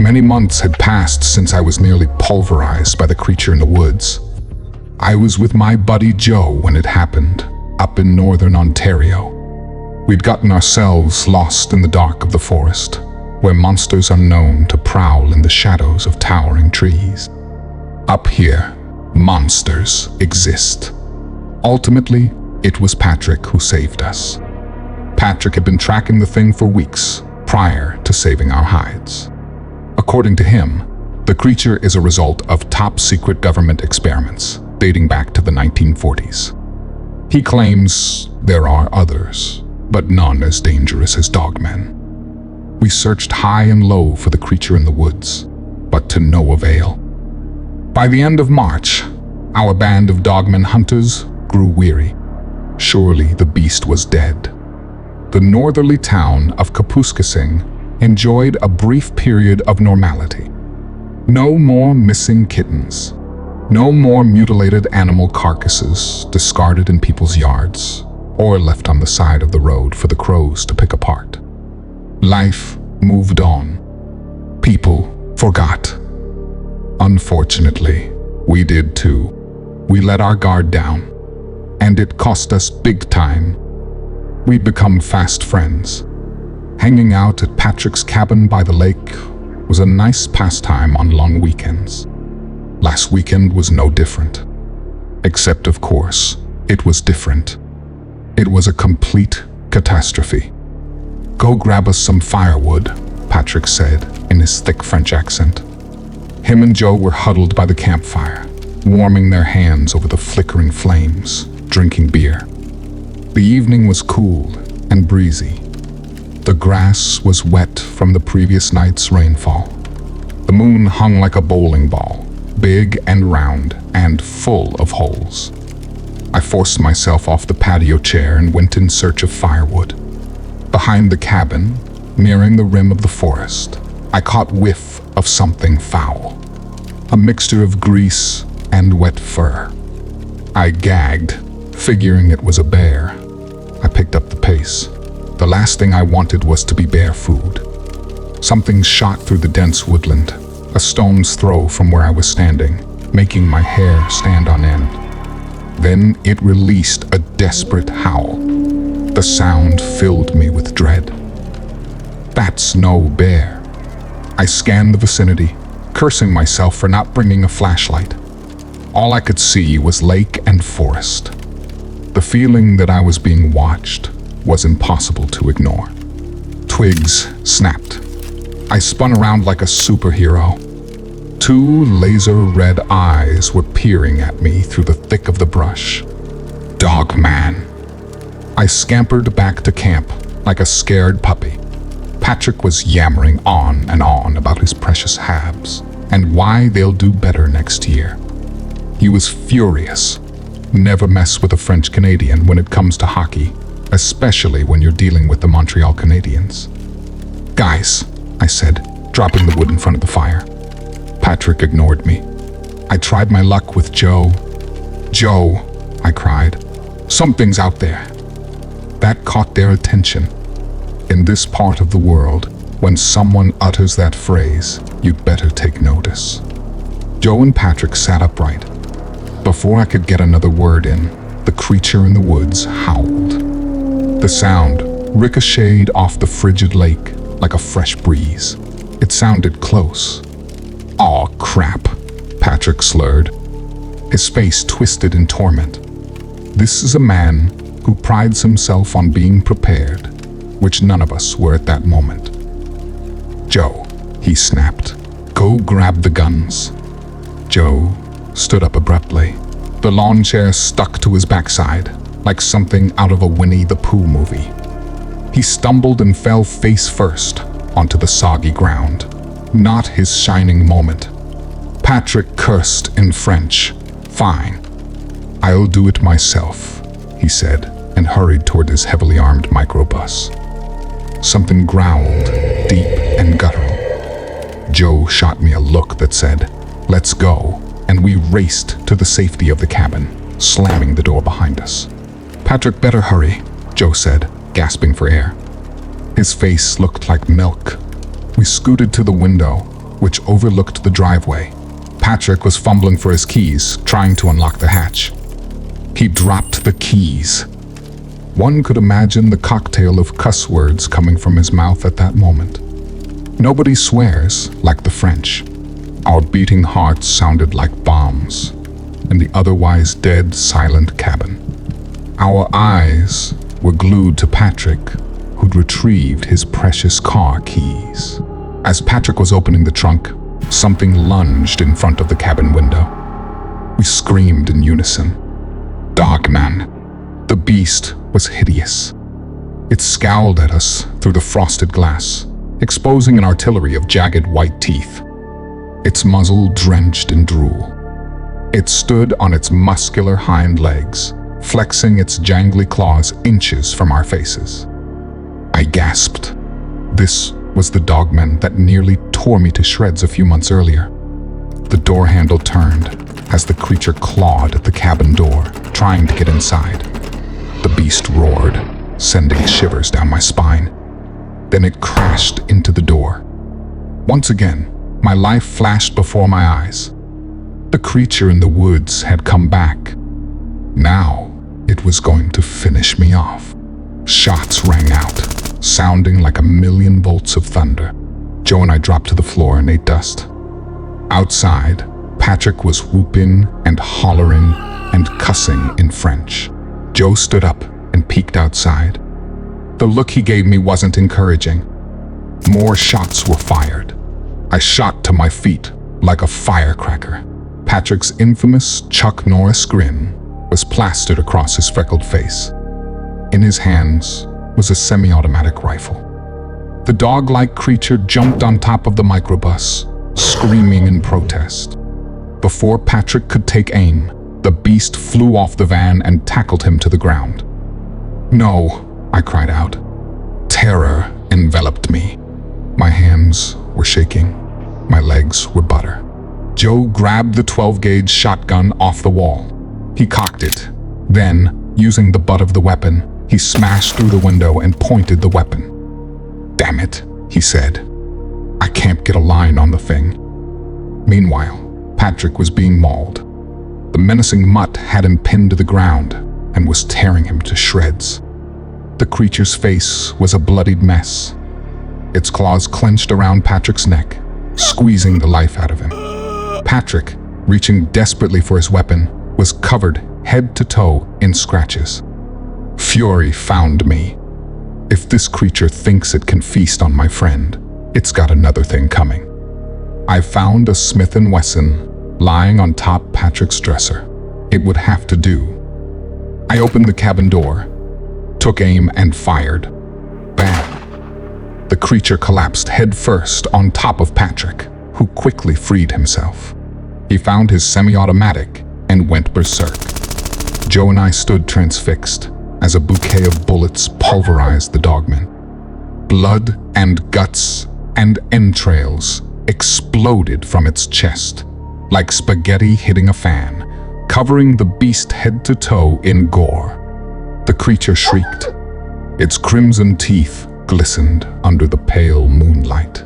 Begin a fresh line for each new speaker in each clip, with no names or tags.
Many months had passed since I was nearly pulverized by the creature in the woods. I was with my buddy Joe when it happened, up in northern Ontario. We'd gotten ourselves lost in the dark of the forest, where monsters are known to prowl in the shadows of towering trees. Up here, monsters exist. Ultimately, it was Patrick who saved us. Patrick had been tracking the thing for weeks prior to saving our hides. According to him, the creature is a result of top-secret government experiments dating back to the 1940s. He claims there are others, but none as dangerous as dogmen. We searched high and low for the creature in the woods, but to no avail. By the end of March, our band of dogman hunters grew weary. Surely the beast was dead. The northerly town of Kapuskasing enjoyed a brief period of normality. No more missing kittens. No more mutilated animal carcasses discarded in people's yards or left on the side of the road for the crows to pick apart. Life moved on. People forgot. Unfortunately, we did too. We let our guard down, and it cost us big time. We'd become fast friends. Hanging out at Patrick's cabin by the lake was a nice pastime on long weekends. Last weekend was no different. Except, of course, it was different. It was a complete catastrophe. "Go grab us some firewood," Patrick said in his thick French accent. Him and Joe were huddled by the campfire, warming their hands over the flickering flames, drinking beer. The evening was cool and breezy. The grass was wet from the previous night's rainfall. The moon hung like a bowling ball, big and round and full of holes. I forced myself off the patio chair and went in search of firewood. Behind the cabin, nearing the rim of the forest, I caught whiff of something foul. A mixture of grease and wet fur. I gagged, figuring it was a bear. I picked up the pace. The last thing I wanted was to be bear food. Something shot through the dense woodland, a stone's throw from where I was standing, making my hair stand on end. Then it released a desperate howl. The sound filled me with dread. That's no bear. I scanned the vicinity, cursing myself for not bringing a flashlight. All I could see was lake and forest. The feeling that I was being watched was impossible to ignore. Twigs snapped. I spun around like a superhero. Two laser-red eyes were peering at me through the thick of the brush. Dogman. I scampered back to camp like a scared puppy. Patrick was yammering on and on about his precious habs and why they'll do better next year. He was furious. Never mess with a French Canadian when it comes to hockey, especially when you're dealing with the Montreal Canadiens. "Guys," I said, dropping the wood in front of the fire. Patrick ignored me. I tried my luck with Joe. "Joe," I cried, "something's out there." That caught their attention. In this part of the world, when someone utters that phrase, you'd better take notice. Joe and Patrick sat upright. Before I could get another word in, the creature in the woods howled. The sound ricocheted off the frigid lake like a fresh breeze. It sounded close. "Aw, crap," Patrick slurred. His face twisted in torment. This is a man who prides himself on being prepared, which none of us were at that moment. "Joe," he snapped, "go grab the guns." Joe stood up abruptly. The lawn chair stuck to his backside, like something out of a Winnie the Pooh movie. He stumbled and fell face first onto the soggy ground. Not his shining moment. Patrick cursed in French. "Fine. I'll do it myself," he said, and hurried toward his heavily armed microbus. Something growled, deep and guttural. Joe shot me a look that said, "Let's go," and we raced to the safety of the cabin, slamming the door behind us. "Patrick, better hurry," Joe said, gasping for air. His face looked like milk. We scooted to the window, which overlooked the driveway. Patrick was fumbling for his keys, trying to unlock the hatch. He dropped the keys. One could imagine the cocktail of cuss words coming from his mouth at that moment. Nobody swears like the French. Our beating hearts sounded like bombs in the otherwise dead, silent cabin. Our eyes were glued to Patrick, who'd retrieved his precious car keys. As Patrick was opening the trunk, something lunged in front of the cabin window. We screamed in unison. Dogman. The beast was hideous. It scowled at us through the frosted glass, exposing an artillery of jagged white teeth. Its muzzle drenched in drool. It stood on its muscular hind legs, flexing its jangly claws inches from our faces. I gasped. This was the dogman that nearly tore me to shreds a few months earlier. The door handle turned as the creature clawed at the cabin door, trying to get inside. The beast roared, sending shivers down my spine. Then it crashed into the door. Once again, my life flashed before my eyes. The creature in the woods had come back. Now, it was going to finish me off. Shots rang out, sounding like a million bolts of thunder. Joe and I dropped to the floor and ate dust. Outside, Patrick was whooping and hollering and cussing in French. Joe stood up and peeked outside. The look he gave me wasn't encouraging. More shots were fired. I shot to my feet like a firecracker. Patrick's infamous Chuck Norris grin was plastered across his freckled face. In his hands was a semi-automatic rifle. The dog-like creature jumped on top of the microbus, screaming in protest. Before Patrick could take aim, the beast flew off the van and tackled him to the ground. "No," I cried out. Terror enveloped me. My hands were shaking. My legs were butter. Joe grabbed the 12-gauge shotgun off the wall. He cocked it. Then, using the butt of the weapon, he smashed through the window and pointed the weapon. "Damn it," he said. "I can't get a line on the thing." Meanwhile, Patrick was being mauled. The menacing mutt had him pinned to the ground and was tearing him to shreds. The creature's face was a bloodied mess. Its claws clenched around Patrick's neck, squeezing the life out of him. Patrick, reaching desperately for his weapon, was covered head to toe in scratches. Fury found me. If this creature thinks it can feast on my friend, it's got another thing coming. I found a Smith & Wesson lying on top Patrick's dresser. It would have to do. I opened the cabin door, took aim and fired. Bam! The creature collapsed head first on top of Patrick, who quickly freed himself. He found his semi-automatic and went berserk. Joe and I stood transfixed as a bouquet of bullets pulverized the dogman. Blood and guts and entrails exploded from its chest, like spaghetti hitting a fan, covering the beast head to toe in gore. The creature shrieked. Its crimson teeth glistened under the pale moonlight.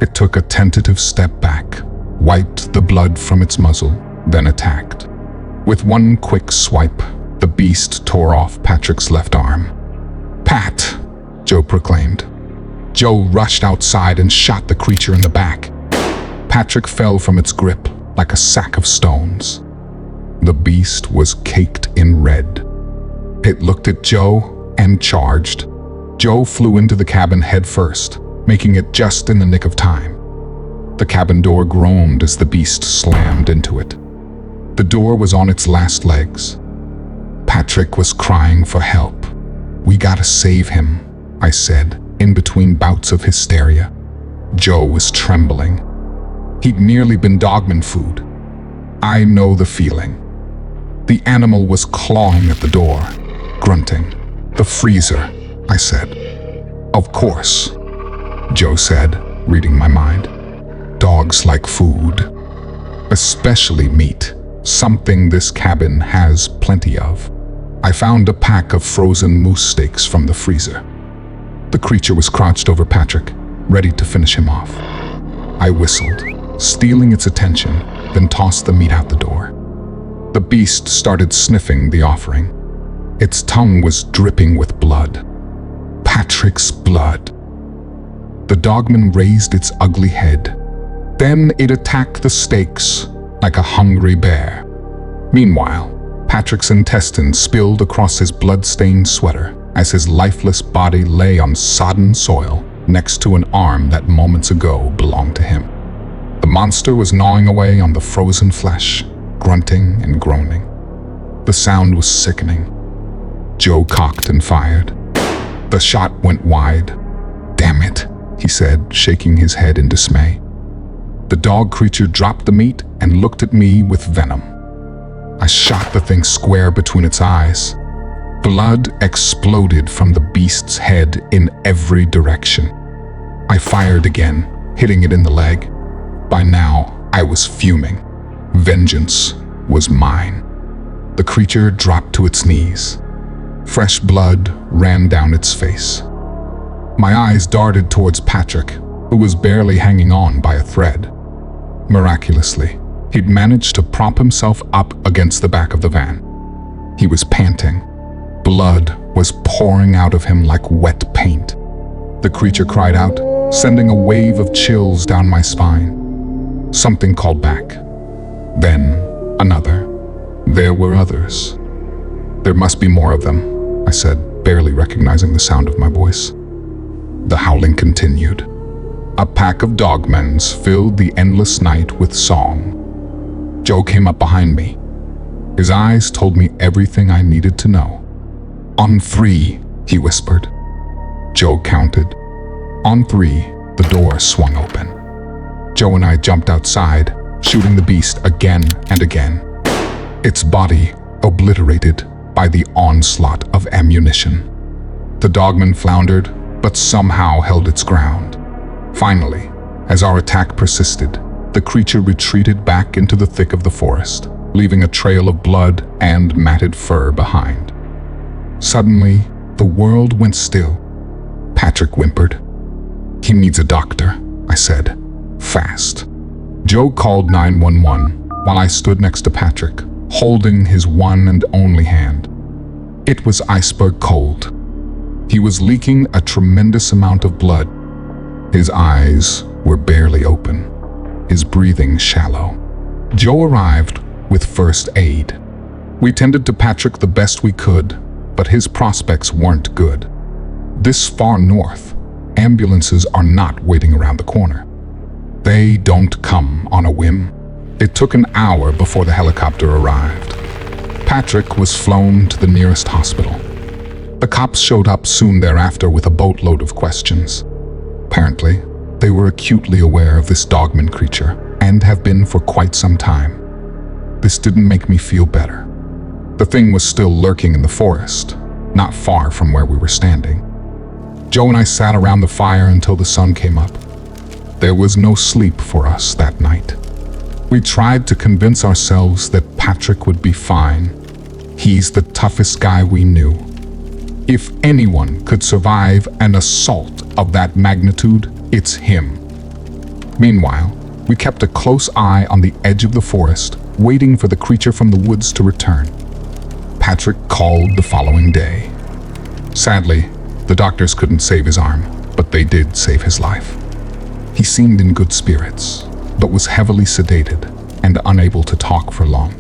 It took a tentative step back, wiped the blood from its muzzle, then attacked. With one quick swipe, the beast tore off Patrick's left arm. "Pat!" Joe proclaimed. Joe rushed outside and shot the creature in the back. Patrick fell from its grip like a sack of stones. The beast was caked in red. It looked at Joe and charged. Joe flew into the cabin head first, making it just in the nick of time. The cabin door groaned as the beast slammed into it. The door was on its last legs. Patrick was crying for help. "We gotta save him," I said, in between bouts of hysteria. Joe was trembling. He'd nearly been dogman food. I know the feeling. The animal was clawing at the door, grunting. "The freezer," I said. "Of course," Joe said, reading my mind. "Dogs like food, especially meat, something this cabin has plenty of." I found a pack of frozen moose steaks from the freezer. The creature was crouched over Patrick, ready to finish him off. I whistled. stealing its attention, then tossed the meat out the door. The beast started sniffing the offering. Its tongue was dripping with blood. Patrick's blood. The dogman raised its ugly head. Then it attacked the steaks like a hungry bear. Meanwhile, Patrick's intestines spilled across his blood-stained sweater as his lifeless body lay on sodden soil next to an arm that moments ago belonged to him. The monster was gnawing away on the frozen flesh, grunting and groaning. The sound was sickening. Joe cocked and fired. The shot went wide. "Damn it," he said, shaking his head in dismay. The dog creature dropped the meat and looked at me with venom. I shot the thing square between its eyes. Blood exploded from the beast's head in every direction. I fired again, hitting it in the leg. By now, I was fuming. Vengeance was mine. The creature dropped to its knees. Fresh blood ran down its face. My eyes darted towards Patrick, who was barely hanging on by a thread. Miraculously, he'd managed to prop himself up against the back of the van. He was panting. Blood was pouring out of him like wet paint. The creature cried out, sending a wave of chills down my spine. Something called back. Then another. There were others. "There must be more of them," I said, barely recognizing the sound of my voice. The howling continued. A pack of dogmans filled the endless night with song. Joe came up behind me. His eyes told me everything I needed to know. "On 3, he whispered. Joe counted. On 3, the door swung open. Joe and I jumped outside, shooting the beast again and again. Its body obliterated by the onslaught of ammunition. The dogman floundered, but somehow held its ground. Finally, as our attack persisted, the creature retreated back into the thick of the forest, leaving a trail of blood and matted fur behind. Suddenly, the world went still. Patrick whimpered. "He needs a doctor," I said, fast. Joe called 911 while I stood next to Patrick, holding his one and only hand. It was iceberg cold. He was leaking a tremendous amount of blood. His eyes were barely open, his breathing shallow. Joe arrived with first aid. We tended to Patrick the best we could, but his prospects weren't good. This far north, ambulances are not waiting around the corner. They don't come on a whim. It took an hour before the helicopter arrived. Patrick was flown to the nearest hospital. The cops showed up soon thereafter with a boatload of questions. Apparently, they were acutely aware of this dogman creature and have been for quite some time. This didn't make me feel better. The thing was still lurking in the forest, not far from where we were standing. Joe and I sat around the fire until the sun came up. There was no sleep for us that night. We tried to convince ourselves that Patrick would be fine. He's the toughest guy we knew. If anyone could survive an assault of that magnitude, it's him. Meanwhile, we kept a close eye on the edge of the forest, waiting for the creature from the woods to return. Patrick called the following day. Sadly, the doctors couldn't save his arm, but they did save his life. He seemed in good spirits, but was heavily sedated and unable to talk for long.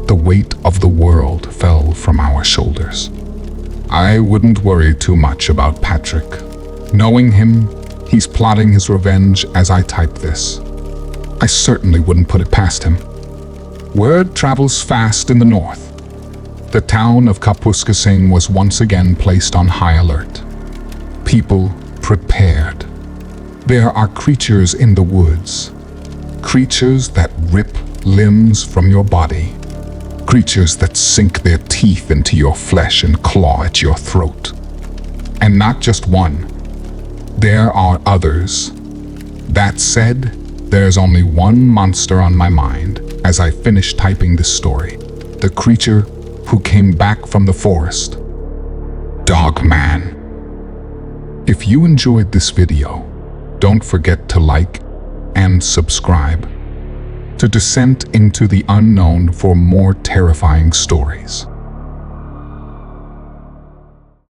The weight of the world fell from our shoulders. I wouldn't worry too much about Patrick. Knowing him, he's plotting his revenge as I type this. I certainly wouldn't put it past him. Word travels fast in the north. The town of Kapuskasing was once again placed on high alert. People prepared. There are creatures in the woods. Creatures that rip limbs from your body. Creatures that sink their teeth into your flesh and claw at your throat. And not just one. There are others. That said, there's only one monster on my mind as I finish typing this story. The creature who came back from the forest. Dogman. If you enjoyed this video, don't forget to like and subscribe to Descent into the Unknown for more terrifying stories.